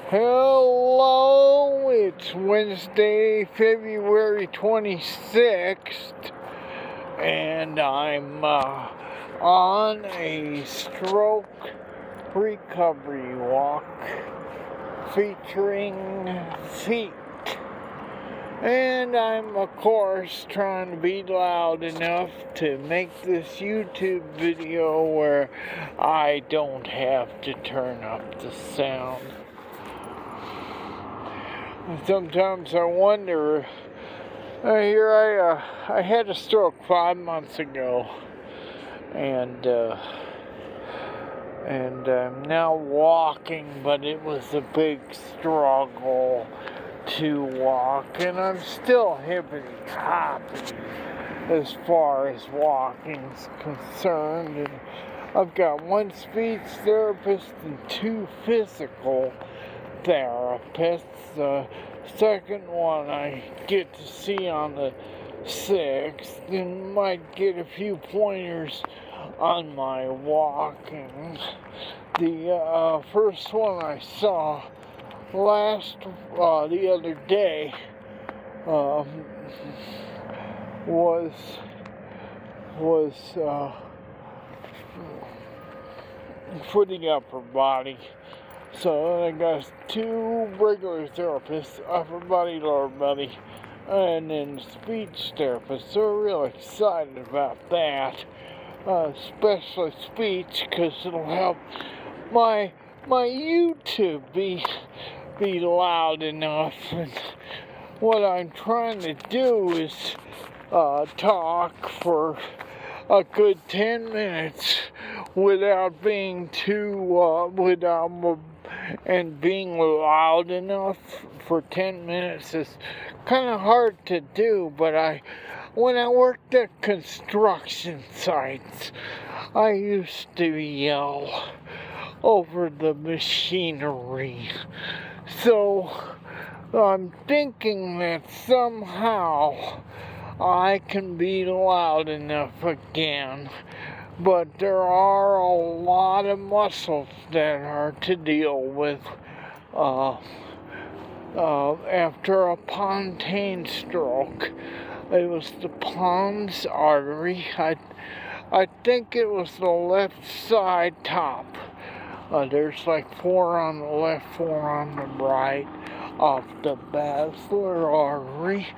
Hello, it's Wednesday, February 26th, and I'm on a stroke recovery walk featuring feet. And I'm, of course, trying to be loud enough to make this YouTube video where I don't have to turn up the sound. Sometimes I wonder, I had a stroke 5 months ago, and I'm now walking, but it was a big struggle to walk, and I'm still hippity-hoppy as far as walking's concerned, and I've got one speech therapist and 2 physical therapists. The second one I get to see on the 6th, and might get a few pointers on my walking. The first one I saw the other day was for the upper body. So I got 2 regular therapists, upper body, lower body, and then speech therapists. So we're really excited about that, especially speech, because it'll help my YouTube be loud enough. And what I'm trying to do is talk for a good 10 minutes without being and being loud enough for 10 minutes is kind of hard to do, but when I worked at construction sites, I used to yell over the machinery. So I'm thinking that somehow I can be loud enough again. But there are a lot of muscles that are to deal with after a Pontine stroke. It was the pons artery. I think it was the left side top. There's like 4 on the left, 4 on the right of the basilar artery,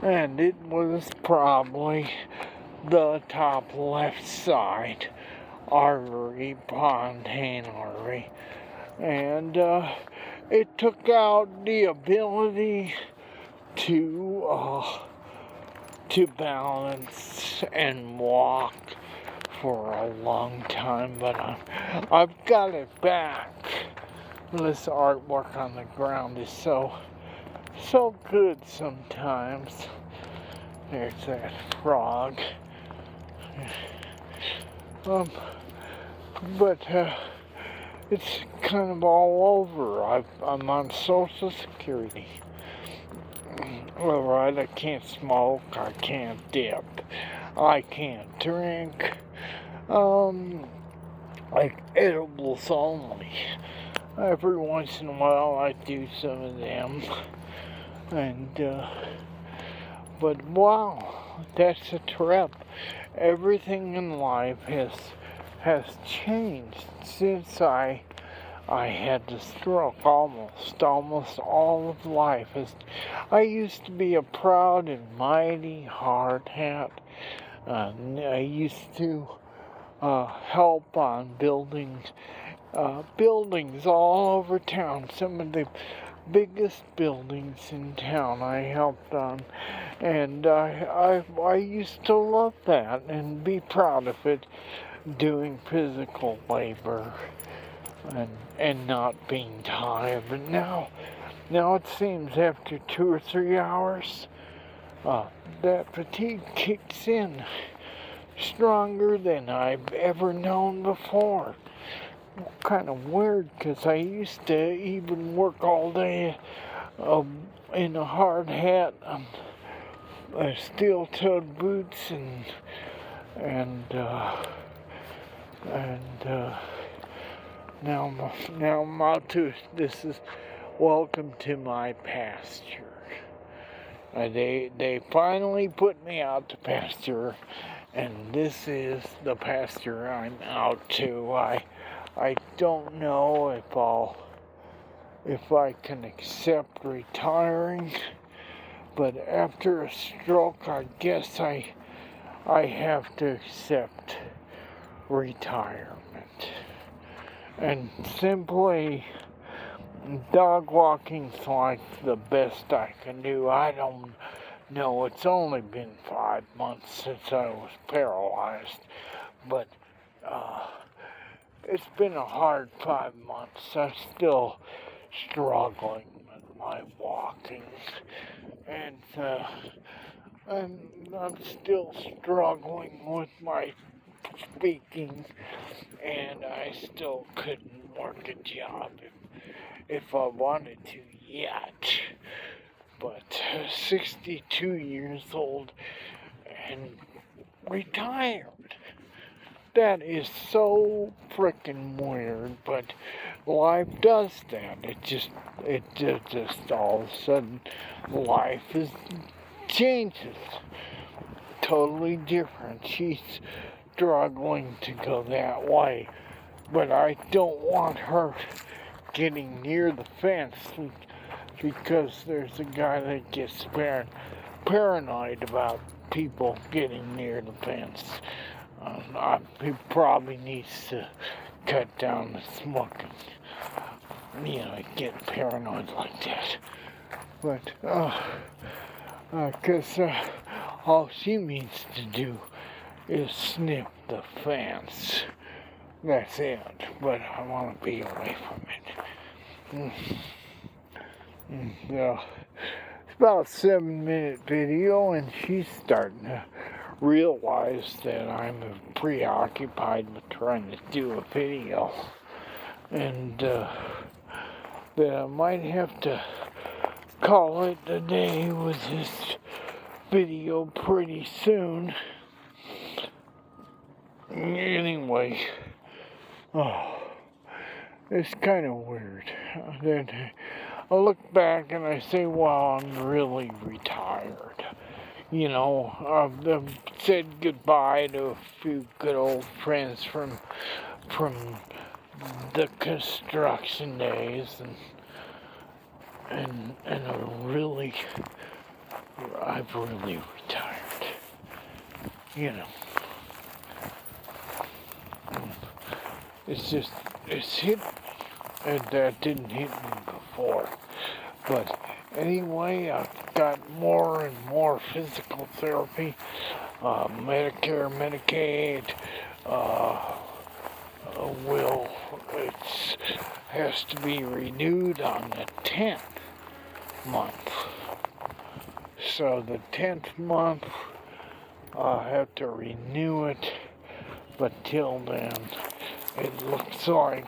and it was probably the top left side artery, Pontine artery, and it took out the ability to balance and walk for a long time, but I've got it back. This artwork on the ground is so good sometimes. There's that frog. But it's kind of all over. I'm on Social Security. All right, I can't smoke, I can't dip, I can't drink, like edibles only. Every once in a while I do some of them, and but wow, that's a trip. Everything in life has changed since I had the stroke. Almost all of life I used to be a proud and mighty hard hat. I used to help on buildings all over town. Some of the biggest buildings in town I helped on, and I used to love that and be proud of it, doing physical labor and not being tired. But now it seems after 2 or 3 hours, that fatigue kicks in stronger than I've ever known before. Kind of weird, because I used to even work all day in a hard hat, steel-toed boots, and now I'm out to, this is welcome to my pasture. They finally put me out to pasture, and this is the pasture I'm out to. I don't know if I can accept retiring, but after a stroke, I guess I have to accept retirement. And simply, dog walking's like the best I can do. I don't know, it's only been 5 months since I was paralyzed, but it's been a hard 5 months. I'm still struggling with my walking, and I'm still struggling with my speaking, and I still couldn't work a job if I wanted to yet. But 62 years old and retired. That is so freaking weird, but life does that. It just all of a sudden life changes. Totally different. She's struggling to go that way, but I don't want her getting near the fence because there's a guy that gets paranoid about people getting near the fence. He probably needs to cut down the smoking. Get paranoid like that. But, because all she means to do is snip the fence. That's it. But I want to be away from it. So, it's about a 7-minute video, and she's starting to realize that I'm preoccupied with trying to do a video, and that I might have to call it a day with this video pretty soon. Anyway, it's kind of weird. Then I look back and I say, well, I'm really retired. I've said goodbye to a few good old friends from the construction days, and I've really retired. It's hit me, and that didn't hit me before. But anyway, I've got more and more physical therapy, Medicare, Medicaid, has to be renewed on the 10th month. So the 10th month, I'll have to renew it, but till then, it looks like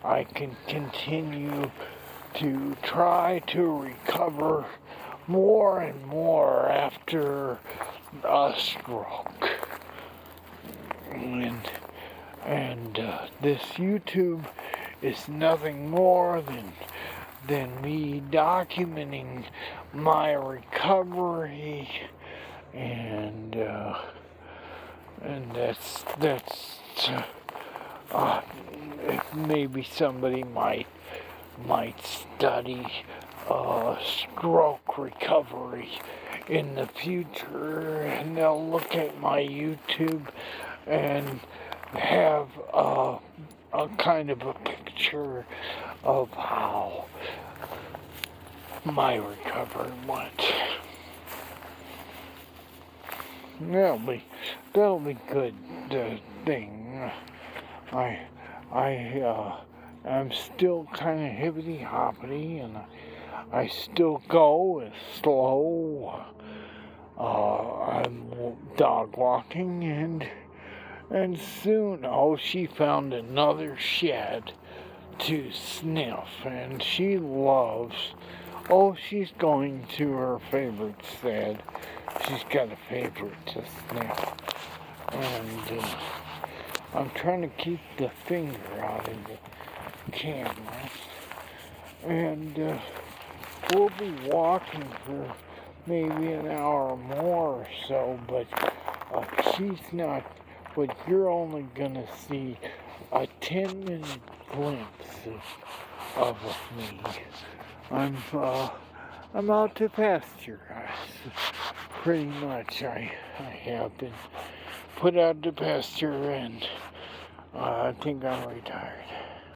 I can continue to try to recover more and more after a stroke. And this YouTube is nothing more than me documenting my recovery, and that's maybe somebody might study stroke recovery in the future, and they'll look at my YouTube and have a kind of a picture of how my recovery went. That'll be good thing. I'm still kind of hippity hoppity, and I still go as slow. I'm dog walking, and soon, she found another shed to sniff, and she loves. She's going to her favorite shed. She's got a favorite to sniff, and I'm trying to keep the finger out of the camera, and we'll be walking for maybe an hour or more or so, but she's not, but you're only gonna see a 10-minute glimpse of me. I'm out to pasture, guys. Pretty much, I have been put out to pasture, and I think I'm retired.